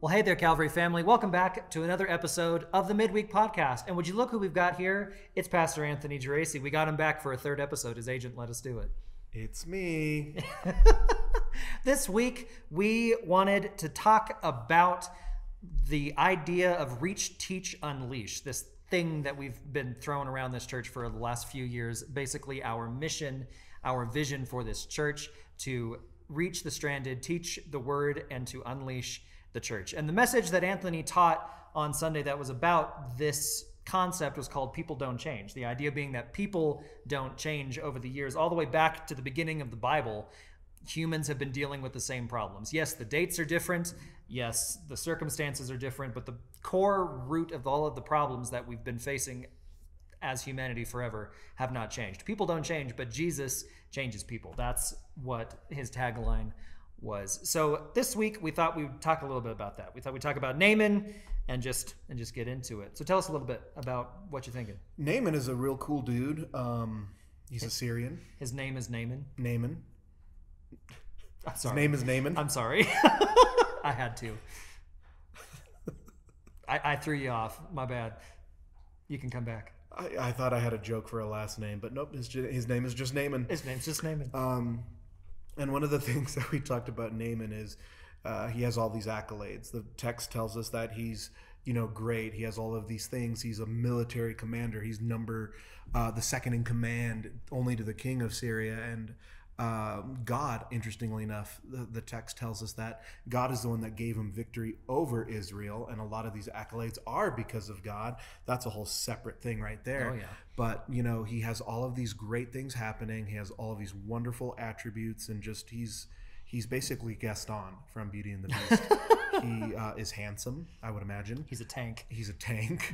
Well, hey there, Calvary family. Welcome back to another episode of the Midweek Podcast. And would you look who we've got here? It's Pastor Anthony Geraci. We got him back for a third episode. His agent let us do it. It's me. This week, we wanted to talk about the idea of reach, teach, unleash. This thing that we've been throwing around this church for the last few years. Basically, our mission, our vision for this church to reach the stranded, teach the word, and to unleash the church. And the message that Anthony taught on Sunday that was about this concept was called People Don't Change. The idea being that people don't change over the years, all the way back to the beginning of the Bible. Humans have been dealing with the same problems. Yes, the dates are different. Yes, the circumstances are different, but the core root of all of the problems that we've been facing as humanity forever have not changed. People don't change, but Jesus changes people. That's what his tagline was. So this week we thought we would talk a little bit about that. We thought we'd talk about Naaman and just get into it. So tell us a little bit about what you're thinking. Naaman is a real cool dude. He's a Syrian. His name is Naaman. Naaman. I'm sorry. His name is Naaman. I'm sorry. I had to. I threw you off. My bad. You can come back. I thought I had a joke for a last name, but nope. His name is just Naaman. His name's just Naaman. And one of the things that we talked about Naaman is he has all these accolades. The text tells us that he's, great. He has all of these things. He's a military commander. He's the second in command only to the king of Syria. And God, interestingly enough, the text tells us that God is the one that gave him victory over Israel. And a lot of these accolades are because of God. That's a whole separate thing right there. Oh, yeah. But, he has all of these great things happening. He has all of these wonderful attributes, and just he's basically Gaston from Beauty and the Beast. He is handsome, I would imagine. He's a tank. He's a tank.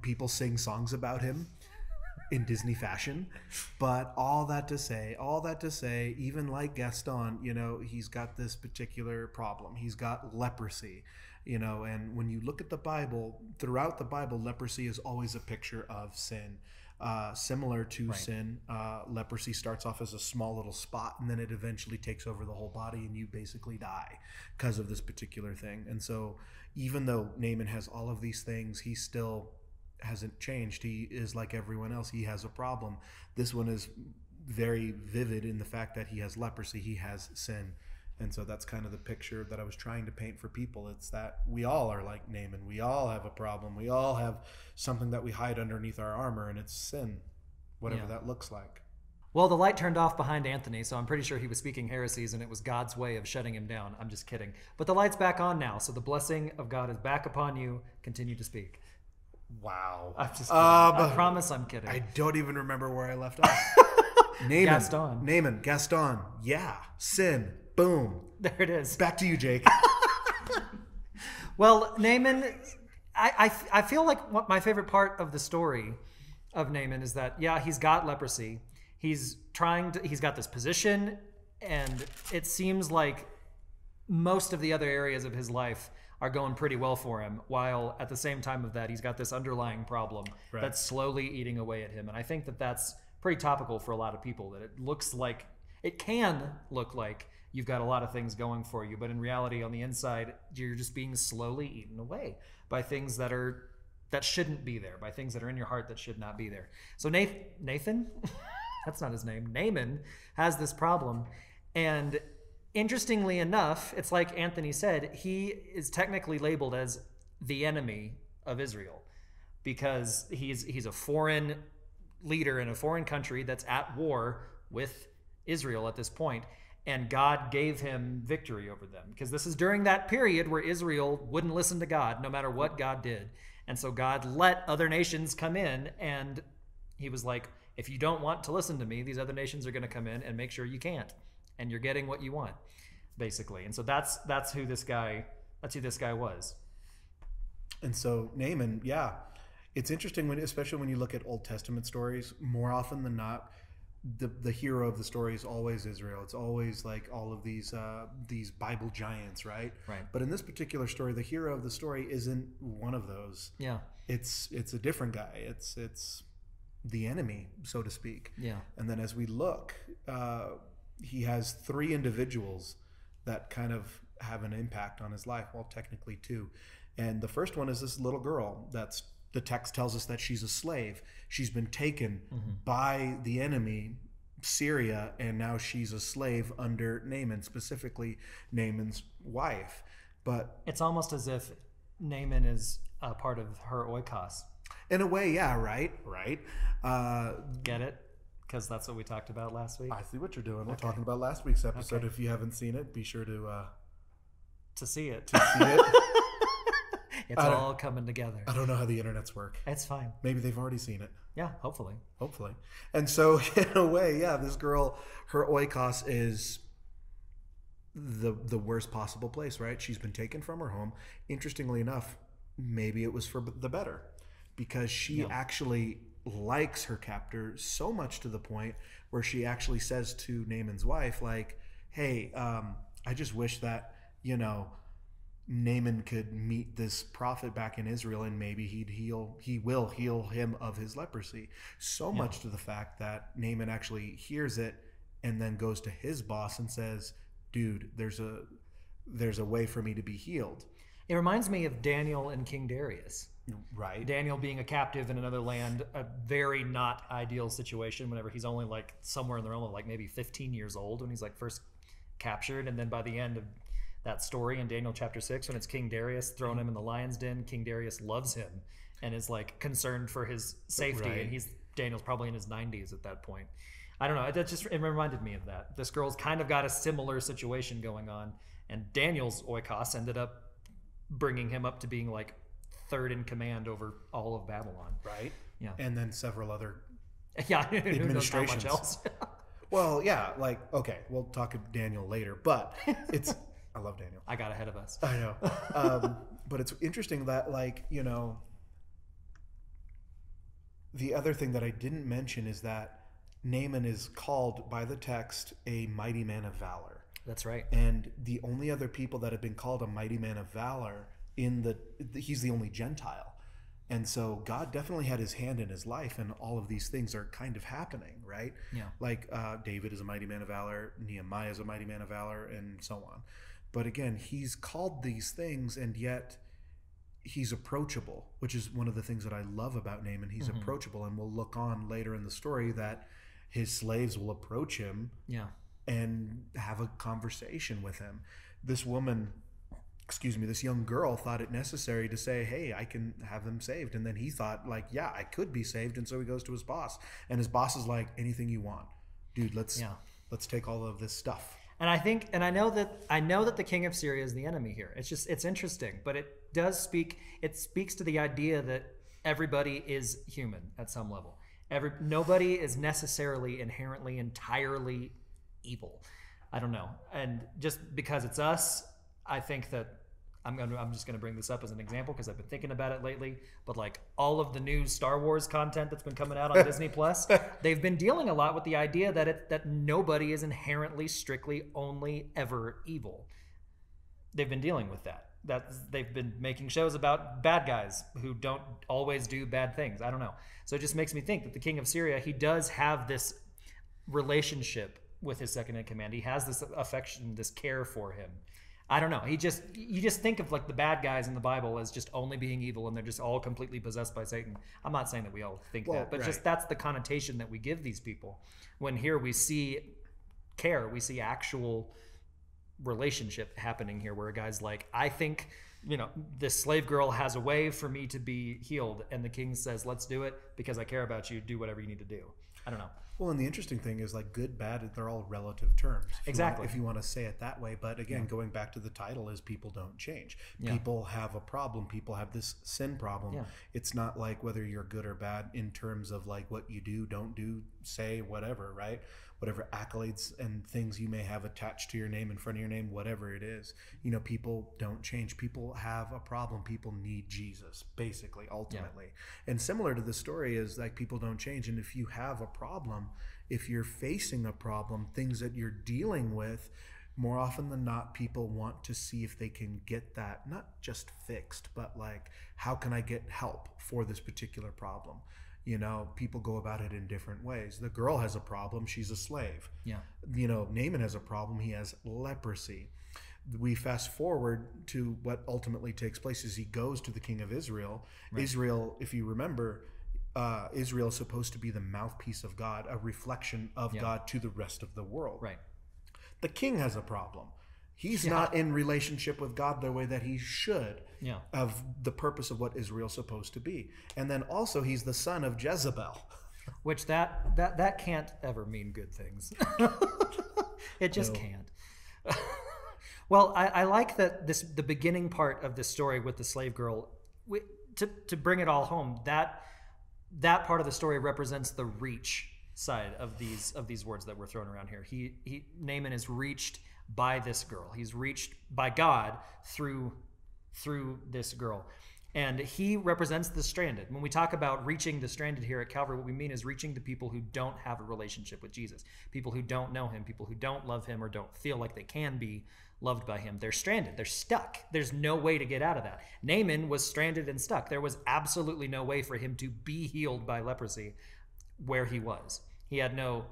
People sing songs about him in Disney fashion. But all that to say, even like Gaston, he's got this particular problem. He's got leprosy. And when you look at the Bible, throughout the Bible, leprosy is always a picture of sin. Similar to sin, leprosy starts off as a small little spot, and then it eventually takes over the whole body, and you basically die because of this particular thing. And so even though Naaman has all of these things, he still hasn't changed. He is like everyone else. He has a problem. This one is very vivid in the fact that he has leprosy. He has sin. And so that's kind of the picture that I was trying to paint for people. It's that we all are like Naaman. We all have a problem. We all have something that we hide underneath our armor, and it's sin, whatever that looks like. Well, the light turned off behind Anthony, so I'm pretty sure he was speaking heresies, and it was God's way of shutting him down. I'm just kidding. But the light's back on now, so the blessing of God is back upon you. Continue to speak. Wow. I'm just kidding. I promise I'm kidding. I don't even remember where I left off. Naaman. Gaston. Yeah. Sin. Boom. There it is. Back to you, Jake. Well, Naaman, I feel like what my favorite part of the story of Naaman is that, he's got leprosy. He's got this position, and it seems like most of the other areas of his life are going pretty well for him, while at the same time of that, he's got this underlying problem that's slowly eating away at him. And I think that that's pretty topical for a lot of people, that it can look like you've got a lot of things going for you, but in reality, on the inside, you're just being slowly eaten away by things that shouldn't be there, by things that are in your heart that should not be there. So Nathan, that's not his name, Naaman has this problem, and interestingly enough, it's like Anthony said, he is technically labeled as the enemy of Israel because he's a foreign leader in a foreign country that's at war with Israel at this point, and God gave him victory over them because this is during that period where Israel wouldn't listen to God no matter what God did. And so God let other nations come in, and he was like, if you don't want to listen to me, these other nations are going to come in and make sure you can't. And you're getting what you want, basically. And so that's who this guy was. And so Naaman, it's interesting especially when you look at Old Testament stories. More often than not, the hero of the story is always Israel. It's always like all of these Bible giants, right? Right. But in this particular story, the hero of the story isn't one of those. Yeah. It's a different guy. It's the enemy, so to speak. Yeah. And then as we look, he has three individuals that kind of have an impact on his life. Well, technically two. And the first one is this little girl that's, the text tells us that she's a slave. She's been taken by the enemy, Syria, and now she's a slave under Naaman, specifically Naaman's wife. But it's almost as if Naaman is a part of her oikos. In a way, yeah, right. Get it? Because that's what we talked about last week. I see what you're doing. We're talking about last week's episode. Okay. If you haven't seen it, be sure to see it. see it. It's all coming together. I don't know how the internets work. It's fine. Maybe they've already seen it. Yeah, hopefully. And so, in a way, yeah, this girl, her oikos is the worst possible place, right? She's been taken from her home. Interestingly enough, maybe it was for the better, because she actually likes her captor so much to the point where she actually says to Naaman's wife, like, hey, I just wish that, Naaman could meet this prophet back in Israel, and maybe he will heal him of his leprosy. So much to the fact that Naaman actually hears it and then goes to his boss and says, dude, there's a way for me to be healed. It reminds me of Daniel and King Darius. Right. Daniel being a captive in another land, a very not ideal situation whenever he's only like somewhere in the realm of like maybe 15 years old when he's like first captured. And then by the end of that story in Daniel chapter 6, when it's King Darius throwing him in the lion's den, King Darius loves him and is like concerned for his safety. Right. And Daniel's probably in his 90s at that point. I don't know. It reminded me of that. This girl's kind of got a similar situation going on, and Daniel's oikos ended up bringing him up to being like third in command over all of Babylon. Right. Yeah. And then several other administrations. Not much else. Well, yeah, like, okay, we'll talk to Daniel later, but I love Daniel. I got ahead of us. I know. But it's interesting that, like, the other thing that I didn't mention is that Naaman is called by the text a mighty man of valor. That's right. And the only other people that have been called a mighty man of valor he's the only Gentile. And so God definitely had his hand in his life, and all of these things are kind of happening, right? Yeah. Like David is a mighty man of valor, Nehemiah is a mighty man of valor, and so on. But again, he's called these things, and yet he's approachable, which is one of the things that I love about Naaman. He's approachable, and we'll look on later in the story that his slaves will approach him and have a conversation with him. This young girl thought it necessary to say, hey, I can have them saved. And then he thought, like, yeah, I could be saved. And so he goes to his boss, and his boss is like, anything you want, dude, let's take all of this stuff. And I know that the king of Syria is the enemy here. It's interesting, but it speaks to the idea that everybody is human at some level. Nobody is necessarily inherently entirely evil. I don't know. And just because it's us, I think that I'm just going to bring this up as an example because I've been thinking about it lately. But like all of the new Star Wars content that's been coming out on Disney Plus, they've been dealing a lot with the idea that nobody is inherently, strictly, only ever evil. They've been dealing with that. They've been making shows about bad guys who don't always do bad things. I don't know. So it just makes me think that the king of Syria, he does have this relationship with his second in command. He has this affection, this care for him. I don't know. You just think of like the bad guys in the Bible as just only being evil, and they're just all completely possessed by Satan. I'm not saying that we all think that, but just that's the connotation that we give these people. When here we see care, we see actual relationship happening here, where a guy's like, I think, this slave girl has a way for me to be healed, and the king says, let's do it because I care about you. Do whatever you need to do. I don't know. Well, and the interesting thing is, like, good, bad, they're all relative terms. Exactly. If you want to say it that way. But again, going back to the title is people don't change. Yeah. People have a problem. People have this sin problem. Yeah. It's not like whether you're good or bad in terms of like what you do, don't do, say, whatever, right? Whatever accolades and things you may have attached to your name, in front of your name, whatever it is. People don't change. People have a problem. People need Jesus, basically, ultimately. Yeah. And similar to the story is like people don't change. And if you have a problem, if you're facing a problem, things that you're dealing with, more often than not, people want to see if they can get that not just fixed, but like, how can I get help for this particular problem? People go about it in different ways. The girl has a problem. She's a slave. Yeah. Naaman has a problem. He has leprosy. we fast forward to what ultimately takes place is he goes to the king of Israel. Right. Israel, if you remember, Israel is supposed to be the mouthpiece of God, a reflection of God to the rest of the world. Right. The king has a problem. He's not in relationship with God the way that he should of the purpose of what Israel's supposed to be. And then also he's the son of Jezebel. Which that can't ever mean good things. It just can't. Well, I like that the beginning part of this story with the slave girl, to bring it all home, that part of the story represents the reach side of these words that we're throwing around here. Naaman is reached by this girl. He's reached by God through this girl. And he represents the stranded. When we talk about reaching the stranded here at Calvary, what we mean is reaching the people who don't have a relationship with Jesus, people who don't know him, people who don't love him or don't feel like they can be loved by him. They're stranded. They're stuck. There's no way to get out of that. Naaman was stranded and stuck. There was absolutely no way for him to be healed by leprosy where he was. He had no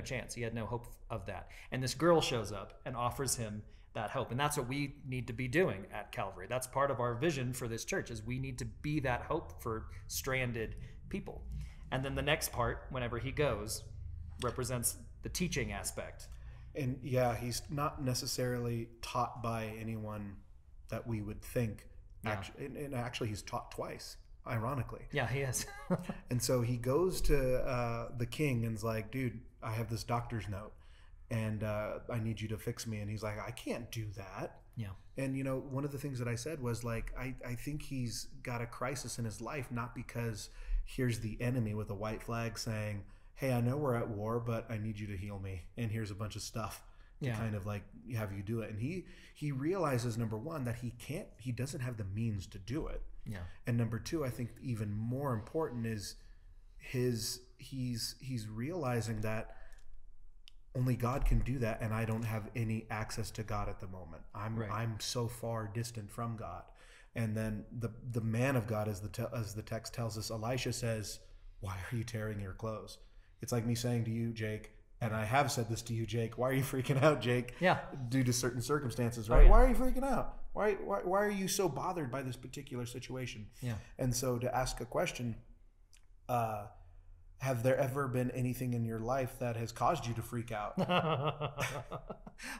chance. He had no hope of that. And this girl shows up and offers him that hope. And that's what we need to be doing at Calvary. That's part of our vision for this church, is we need to be that hope for stranded people. And then the next part, whenever he goes, represents the teaching aspect. And he's not necessarily taught by anyone that we would think. Actually, he's taught twice, ironically. Yeah, he is. And so he goes to the king and's like, dude, I have this doctor's note and I need you to fix me. And he's like, I can't do that. Yeah. And, one of the things that I said was like, I think he's got a crisis in his life, not because here's the enemy with a white flag saying, hey, I know we're at war, but I need you to heal me. And here's a bunch of stuff to kind of like have you do it. And he realizes, number one, that he doesn't have the means to do it. Yeah. And number two, I think even more important is he's realizing that only God can do that, and I don't have any access to God at the moment. I'm so far distant from God. And then the man of God, as the text tells us, Elisha says, why are you tearing your clothes? It's like me saying to you, Jake, and I have said this to you, Jake, why are you freaking out, Jake? Yeah. Due to certain circumstances, right? Why are you freaking out? Why are you so bothered by this particular situation? Yeah. And so to ask a question, have there ever been anything in your life that has caused you to freak out?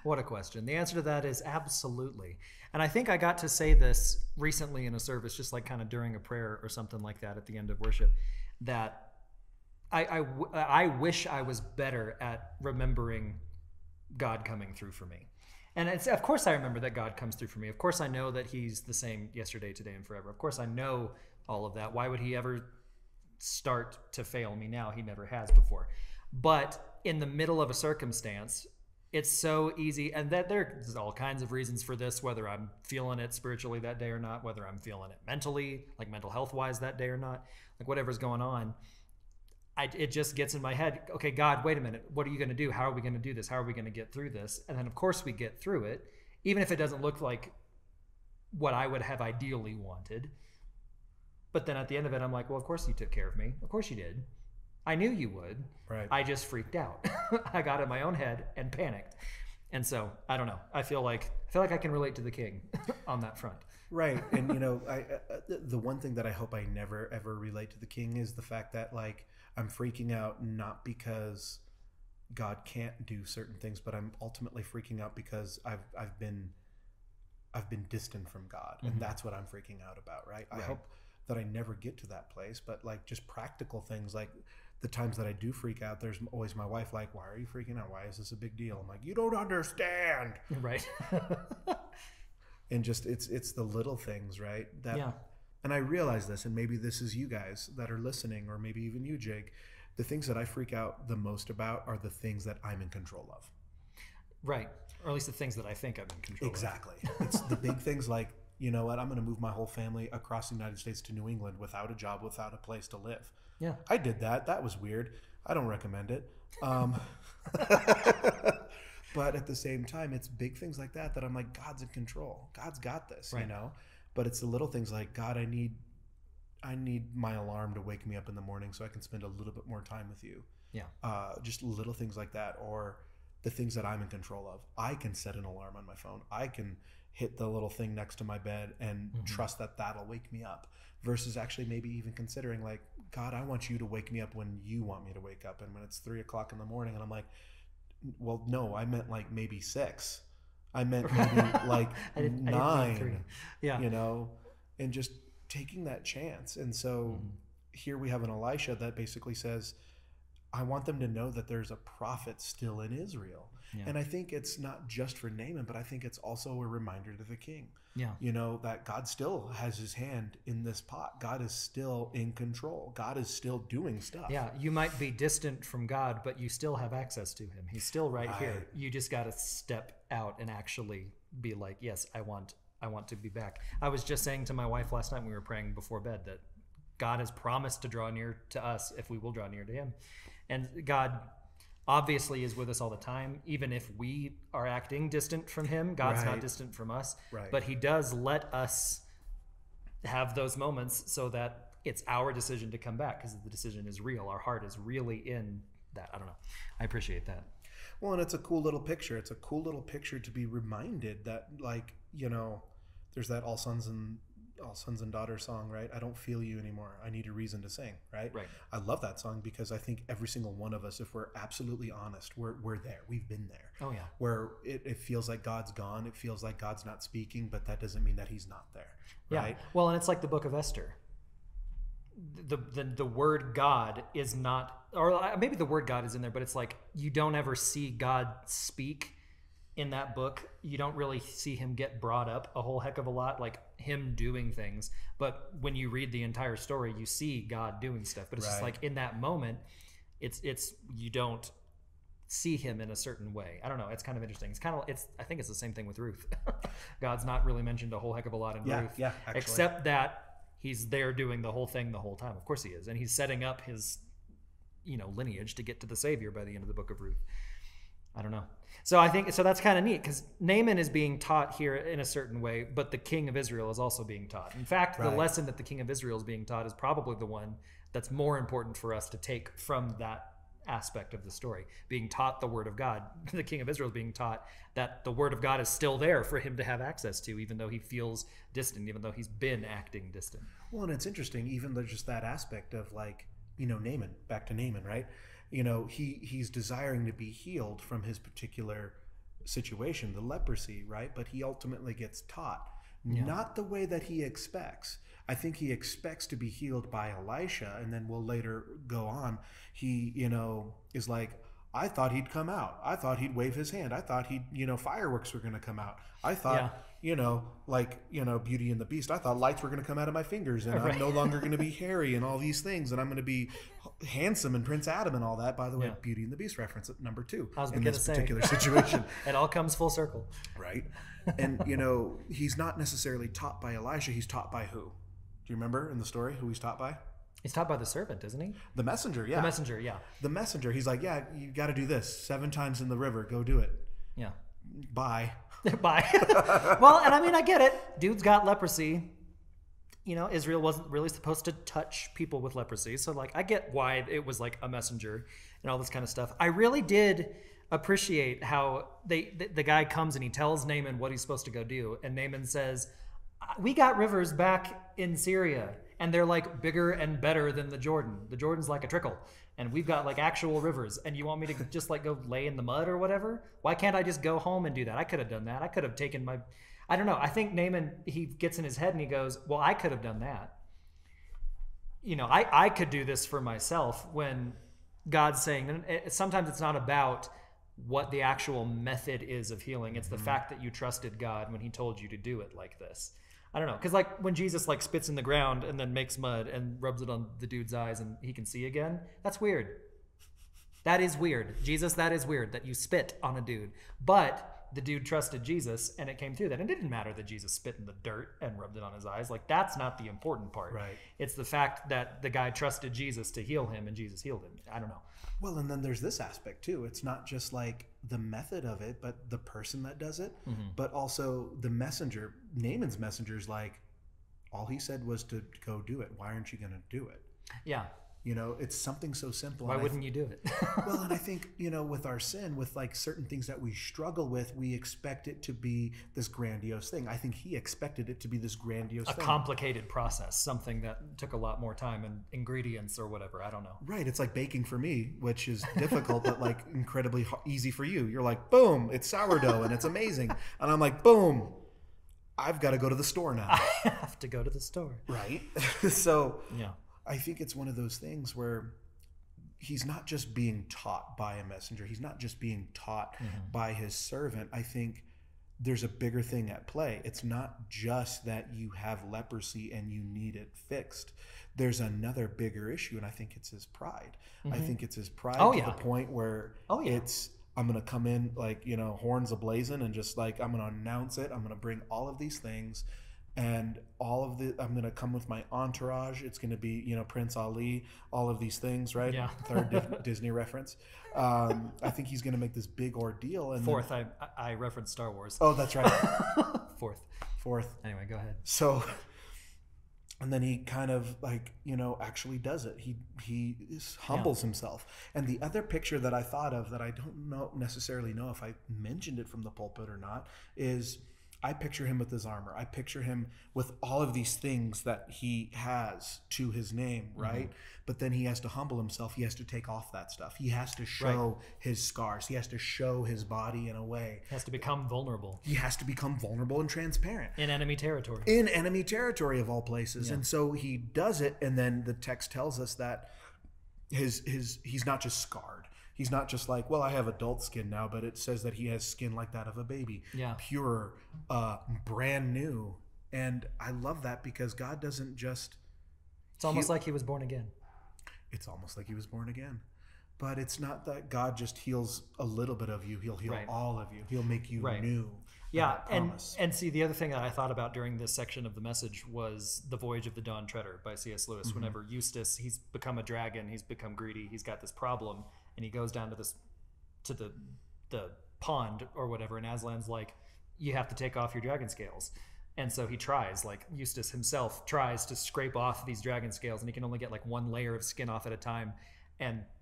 What a question. The answer to that is absolutely. And I think I got to say this recently in a service, just like kind of during a prayer or something like that at the end of worship, that I wish I was better at remembering God coming through for me. And of course I remember that God comes through for me. Of course I know that he's the same yesterday, today, and forever. Of course I know all of that. Why would he ever start to fail me now? He never has before. But in the middle of a circumstance, it's so easy, and that there's all kinds of reasons for this, whether I'm feeling it spiritually that day or not, whether I'm feeling it mentally, like mental health wise that day or not, like whatever's going on. It just gets in my head, okay, God, wait a minute. What are you going to do? How are we going to do this? How are we going to get through this? And then, of course, we get through it, even if it doesn't look like what I would have ideally wanted. But then at the end of it, I'm like, well, of course you took care of me. Of course you did. I knew you would. Right. I just freaked out. I got in my own head and panicked. And so, I don't know. I feel like I can relate to the king on that front. Right. And, the one thing that I hope I never, ever relate to the king is the fact that, like, I'm freaking out not because God can't do certain things, but I'm ultimately freaking out because I've been distant from God. Mm-hmm. And that's what I'm freaking out about, right? I hope that I never get to that place, but like just practical things, like the times that I do freak out, there's always my wife like, why are you freaking out? Why is this a big deal? I'm like, you don't understand. Right. And just, it's the little things, right? And I realize this, and maybe this is you guys that are listening, or maybe even you, Jake. The things that I freak out the most about are the things that I'm in control of. Right. Or at least the things that I think I'm in control of. Exactly. It's the big things like, you know what, I'm going to move my whole family across the United States to New England without a job, without a place to live. Yeah. I did that. That was weird. I don't recommend it. But at the same time, it's big things like that I'm like, God's in control. God's got this, right. But it's the little things like, God, I need my alarm to wake me up in the morning so I can spend a little bit more time with you. Yeah. Just little things like that. Or the things that I'm in control of. I can set an alarm on my phone. I can hit the little thing next to my bed and trust that that'll wake me up, versus actually maybe even considering like, God, I want you to wake me up when you want me to wake up. And when it's 3 o'clock in the morning and I'm like, well, no, I meant like maybe 6. I meant maybe like I didn't 9, mean 3. Yeah. you know, and just taking that chance. And so here we have an Elisha that basically says, I want them to know that there's a prophet still in Israel. Yeah. And I think it's not just for Naaman, but I think it's also a reminder to the king. Yeah. You know, that God still has his hand in this pot. God is still in control. God is still doing stuff. Yeah, you might be distant from God, but you still have access to him. He's still right here. You just got to step out and actually be like, yes, I want to be back. I was just saying to my wife last night when we were praying before bed that God has promised to draw near to us if we will draw near to him. And God obviously is with us all the time. Even if we are acting distant from him, God's not distant from us. Right. But he does let us have those moments so that it's our decision to come back, because the decision is real. Our heart is really in that. I don't know. I appreciate that. Well, and it's a cool little picture. It's a cool little picture to be reminded that, like, you know, there's that all sons and daughters song, right? I don't feel you anymore. I need a reason to sing, right? Right. I love that song because I think every single one of us, if we're absolutely honest, we're there. We've been there. Oh, yeah. Where it feels like God's gone. It feels like God's not speaking, but that doesn't mean that he's not there, right? Yeah. Well, and it's like the book of Esther. The word God is not, or maybe the word God is in there, but it's like you don't ever see God speak in that book. You don't really see him get brought up a whole heck of a lot, like him doing things. But when you read the entire story, you see God doing stuff. But it's just like in that moment, it's you don't see him in a certain way. I don't know. It's kind of interesting. I think it's the same thing with Ruth. God's not really mentioned a whole heck of a lot in Ruth. Yeah, actually. Except that he's there doing the whole thing the whole time. Of course he is. And he's setting up his, lineage to get to the Savior by the end of the book of Ruth. I don't know. So I think, that's kind of neat, because Naaman is being taught here in a certain way, but the king of Israel is also being taught. In fact, the lesson that the king of Israel is being taught is probably the one that's more important for us to take from that aspect of the story. Being taught the word of God. The king of Israel is being taught that the word of God is still there for him to have access to, even though he feels distant, even though he's been acting distant. Well, and it's interesting, even though just that aspect of Naaman, back to Naaman, right? He's desiring to be healed from his particular situation, the leprosy, right? But he ultimately gets taught, not the way that he expects. I think he expects to be healed by Elisha, and then we'll later go on. He, is like, I thought he'd come out. I thought he'd wave his hand. I thought fireworks were going to come out. I thought, Beauty and the Beast. I thought lights were going to come out of my fingers, and I'm no longer going to be hairy and all these things, and I'm going to be handsome and Prince Adam and all that. By the way, Beauty and the Beast reference at number 2 in this particular situation. It all comes full circle. Right. And, he's not necessarily taught by Elisha. He's taught by who? Do you remember in the story who he's taught by? He's taught by the servant, isn't he? The messenger, yeah. The messenger, yeah. The messenger. He's like, yeah, you got to do this 7 times in the river. Go do it. Yeah. Bye. Bye. Well, and I mean, I get it. Dude's got leprosy. Israel wasn't really supposed to touch people with leprosy. So, I get why it was like a messenger and all this kind of stuff. I really did appreciate how the guy comes and he tells Naaman what he's supposed to go do. And Naaman says, we got rivers back in Syria, and they're bigger and better than the Jordan. The Jordan's like a trickle, and we've got actual rivers, and you want me to just go lay in the mud or whatever? Why can't I just go home and do that? I could have done that. I could have taken I don't know. I think Naaman, he gets in his head and he goes, well, I could have done that. I could do this for myself, when God's saying, and sometimes it's not about what the actual method is of healing. It's the fact that you trusted God when he told you to do it like this. I don't know, because when Jesus spits in the ground and then makes mud and rubs it on the dude's eyes and he can see again, that's weird. That is weird. Jesus, that is weird that you spit on a dude. But the dude trusted Jesus and it came through that. And it didn't matter that Jesus spit in the dirt and rubbed it on his eyes. That's not the important part. Right. It's the fact that the guy trusted Jesus to heal him and Jesus healed him. I don't know. Well, and then there's this aspect too. It's not just the method of it, but the person that does it, but also the messenger. Naaman's messenger's all he said was to go do it. Why aren't you going to do it? Yeah. You know, it's something so simple. Why wouldn't you do it? Well, and I think, you know, with our sin, with like certain things that we struggle with, we expect it to be this grandiose thing. I think he expected it to be this grandiose A thing. complicated process, something that took a lot more time and ingredients or whatever. I don't know. Right. It's like baking for me, which is difficult, but like incredibly easy for you. You're like, boom, it's sourdough and it's amazing. And I'm like, boom, I've got to go to the store now. I have to go to the store. Right. So Yeah. I think it's one of those things where he's not just being taught by a messenger. He's not just being taught by his servant. I think there's a bigger thing at play. It's not just that you have leprosy and you need it fixed. There's another bigger issue, and I think it's his pride. I think it's his pride to the point where it's, I'm going to come in like, you know, horns ablazing and just like, I'm going to announce it. I'm going to bring all of these things. And I'm going to come with my entourage. It's going to be, you know, Prince Ali, all of these things, right? Yeah. Third Disney reference. I think he's going to make this big ordeal. And Fourth, I referenced Star Wars. Oh, that's right. Fourth. Anyway, go ahead. So, and then he kind of like, you know, actually does it. He humbles himself. And the other picture that I thought of that I don't necessarily know if I mentioned it from the pulpit or not is, I picture him with his armor. I picture him with all of these things that he has to his name, right? But then he has to humble himself. He has to take off that stuff. He has to show his scars. He has to show his body in a way. He has to become vulnerable. He has to become vulnerable and transparent. In enemy territory. In enemy territory of all places. And so he does it, and then the text tells us that he's not just scarred. He's not just like, well, I have adult skin now, but it says that he has skin like that of a baby. Yeah. Pure, brand new. And I love that because God doesn't just... It's almost like he was born again. It's almost like he was born again. But it's not that God just heals a little bit of you. He'll heal all of you. He'll make you new. Yeah, and see, the other thing that I thought about during this section of the message was The Voyage of the Dawn Treader by C.S. Lewis. Whenever Eustace, he's become a dragon, he's become greedy, he's got this problem, and he goes down to the pond or whatever, and Aslan's like, you have to take off your dragon scales. And so he tries, like Eustace himself tries to scrape off these dragon scales, and he can only get like one layer of skin off at a time.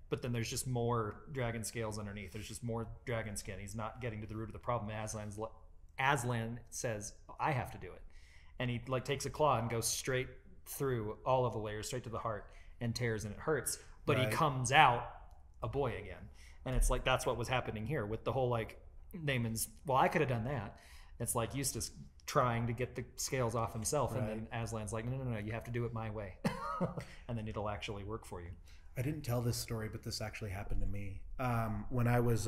But then there's just more dragon scales underneath. There's just more dragon skin. He's not getting to the root of the problem. Aslan says, I have to do it. And he like takes a claw and goes straight through all of the layers, straight to the heart, and tears, and it hurts. But he comes out a boy again. And it's like, that's what was happening here with the whole like Naaman's, well, I could have done that. It's like Eustace trying to get the scales off himself. And then Aslan's like, no, you have to do it my way. And then it'll actually work for you. I didn't tell this story, but this actually happened to me. When I was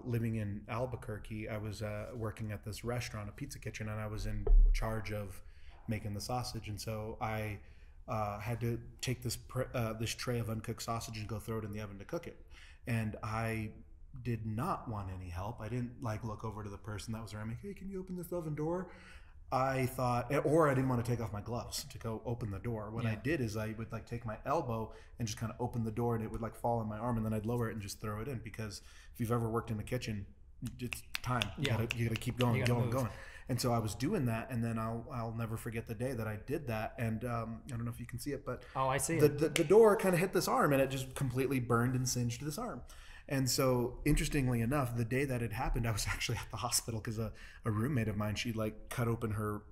living in Albuquerque, I was working at this restaurant, a pizza kitchen, and I was in charge of making the sausage. And so I had to take this tray of uncooked sausage and go throw it in the oven to cook it. And I did not want any help. I didn't like look over to the person that was around me. Hey, can you open this oven door? I thought, or I didn't want to take off my gloves to go open the door. What I did is I would like take my elbow and just kind of open the door, and it would like fall on my arm, and then I'd lower it and just throw it in. Because if you've ever worked in the kitchen, it's time. You gotta keep going. And so I was doing that, and then I'll never forget the day that I did that. And I don't know if you can see it, but I see it. The door kind of hit this arm, and it just completely burned and singed this arm. And so, interestingly enough, the day that it happened, I was actually at the hospital because a roommate of mine, she like cut open her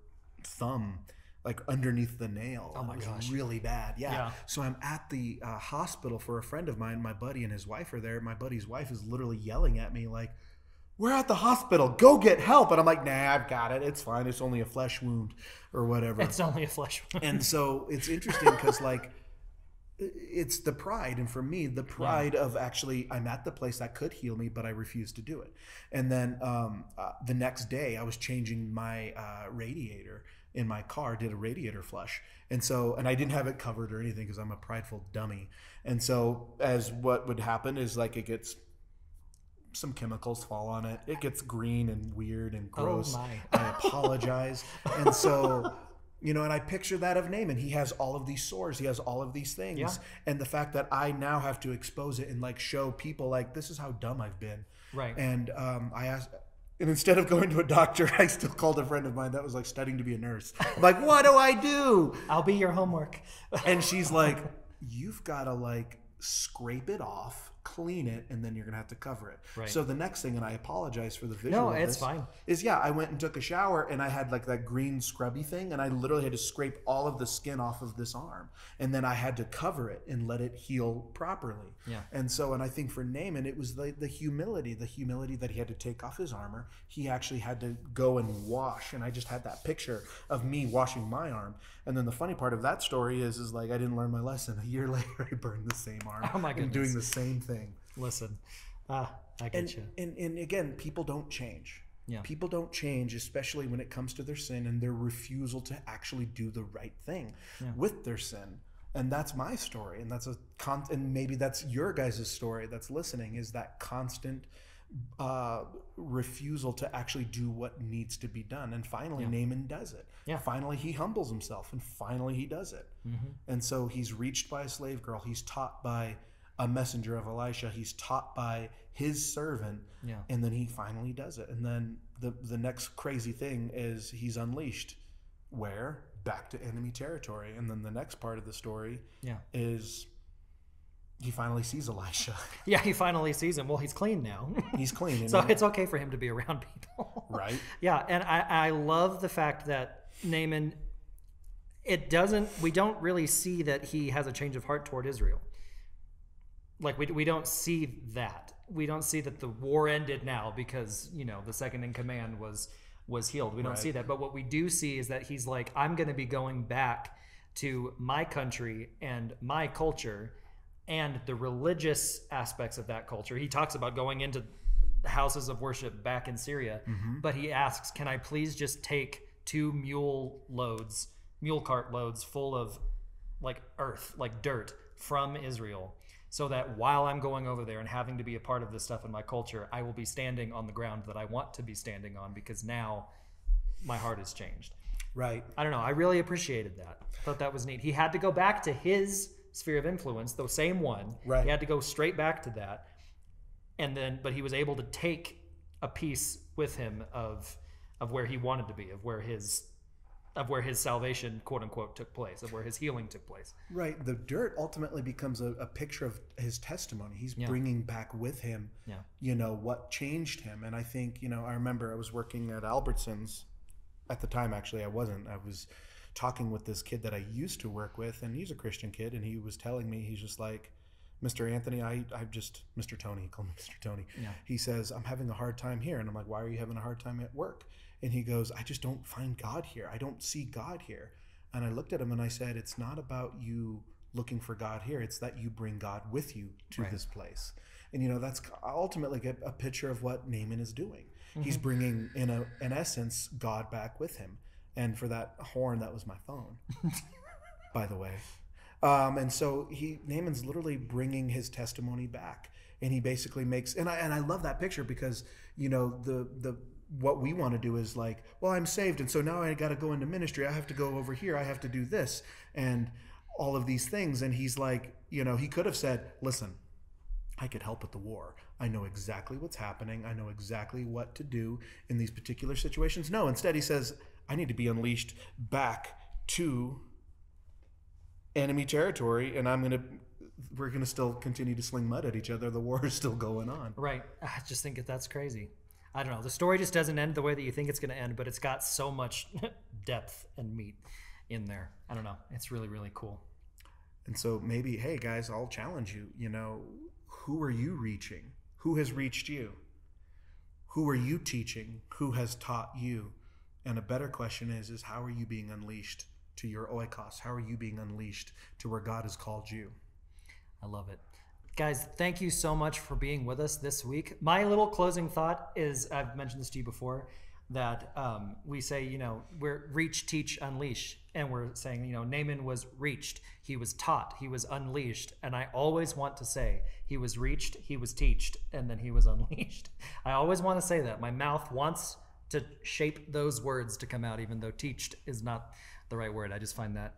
thumb like underneath the nail. Oh my gosh. It was really bad. Yeah. So I'm at the hospital for a friend of mine. My buddy and his wife are there. My buddy's wife is literally yelling at me like, we're at the hospital. Go get help. And I'm like, nah, I've got it. It's fine. It's only a flesh wound or whatever. It's only a flesh wound. And so it's interesting because like, it's the pride, and for me the pride of actually I'm at the place that could heal me, but I refuse to do it. And then the next day I was changing my radiator in my car, did a radiator flush, and I didn't have it covered or anything because I'm a prideful dummy. And so as what would happen is like it gets some chemicals fall on it, it gets green and weird and gross. Oh my. I apologize. And so you know, and I picture that of Naaman. He has all of these sores. He has all of these things. Yeah. And the fact that I now have to expose it and like show people like, this is how dumb I've been. Right. And I asked, And instead of going to a doctor, I still called a friend of mine that was like studying to be a nurse. I'm like, what do I do? I'll be your homework. And she's like, you've got to like scrape it off, clean it, and then you're gonna have to cover it. Right. So the next thing, and I apologize for the visual. No, of it's this, fine. Is I went and took a shower, and I had like that green scrubby thing, and I literally had to scrape all of the skin off of this arm, and then I had to cover it and let it heal properly. Yeah. And so, and I think for Naaman, it was the humility that he had to take off his armor. He actually had to go and wash, and I just had that picture of me washing my arm. And then the funny part of that story is like I didn't learn my lesson. A year later, I burned the same arm. Oh my goodness. And doing the same thing. Listen, I get you. And again, people don't change. Yeah. People don't change, especially when it comes to their sin and their refusal to actually do the right thing with their sin. And that's my story, and that's and maybe that's your guys' story that's listening, is that constant refusal to actually do what needs to be done. And finally, Naaman does it. Yeah. Finally, he humbles himself, and finally he does it. Mm-hmm. And so he's reached by a slave girl. He's taught by a messenger of Elisha. He's taught by his servant. Yeah. And then he finally does it. And then the next crazy thing is he's unleashed. Where? Back to enemy territory. And then the next part of the story is he finally sees Elisha. Yeah, he finally sees him. Well, he's clean now. He's clean. So it's okay for him to be around people. Right. Yeah, and I love the fact that Naaman, we don't really see that he has a change of heart toward Israel. Like we don't see that. We don't see that the war ended now because, the second in command was healed. We don't see that. But what we do see is that he's like, I'm going to be going back to my country and my culture and the religious aspects of that culture. He talks about going into houses of worship back in Syria, but he asks, can I please just take 2 mule cart loads full of like earth, like dirt from Israel, so that while I'm going over there and having to be a part of this stuff in my culture, I will be standing on the ground that I want to be standing on, because now my heart has changed. Right. I don't know. I really appreciated that. I thought that was neat. He had to go back to his sphere of influence, the same one. Right. He had to go straight back to that. But he was able to take a piece with him of where he wanted to be, of where his salvation, quote unquote, took place, of where his healing took place. Right. The dirt ultimately becomes a picture of his testimony. He's bringing back with him, what changed him. And I think, I remember I was working at Albertsons at the time. Actually, I wasn't. I was talking with this kid that I used to work with, and he's a Christian kid. And he was telling me, he's just like, Mr. Anthony, Mr. Tony, he called me Mr. Tony. Yeah. He says, I'm having a hard time here. And I'm like, why are you having a hard time at work? And he goes, I just don't find God here. I don't see God here. And I looked at him and I said, it's not about you looking for God here. It's that you bring God with you to this place. And, that's ultimately a picture of what Naaman is doing. Mm-hmm. He's bringing, in essence, God back with him. And for that horn, that was my phone, by the way. And so Naaman's literally bringing his testimony back. And he basically makes, and I love that picture because, what we want to do is like, well, I'm saved, and so now I got to go into ministry. I have to go over here. I have to do this and all of these things. And he's like, he could have said, listen, I could help with the war. I know exactly what's happening. I know exactly what to do in these particular situations. No, instead he says, I need to be unleashed back to enemy territory, and we're going to still continue to sling mud at each other. The war is still going on. Right. I just think that's crazy. I don't know. The story just doesn't end the way that you think it's going to end, but it's got so much depth and meat in there. I don't know. It's really, really cool. And so maybe, hey guys, I'll challenge you. Who are you reaching? Who has reached you? Who are you teaching? Who has taught you? And a better question is how are you being unleashed to your oikos? How are you being unleashed to where God has called you? I love it. Guys, thank you so much for being with us this week. My little closing thought is, I've mentioned this to you before, that we say, we're reach, teach, unleash. And we're saying, Naaman was reached. He was taught. He was unleashed. And I always want to say he was reached, he was teached, and then he was unleashed. I always want to say that. My mouth wants to shape those words to come out, even though teached is not the right word. I just find that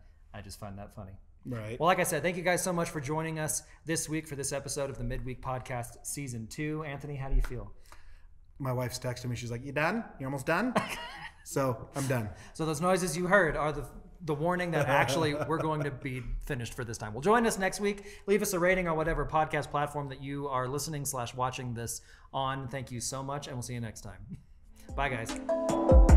funny. Right. Well, like I said, thank you guys so much for joining us this week for this episode of the Midweek Podcast Season 2. Anthony, how do you feel? my wife's texting me. She's like, "You done? You almost done?" So I'm done. So those noises you heard are the warning that actually we're going to be finished for this time. Well, join us next week. Leave us a rating on whatever podcast platform that you are listening/watching this on. Thank you so much, and we'll see you next time. Bye, guys.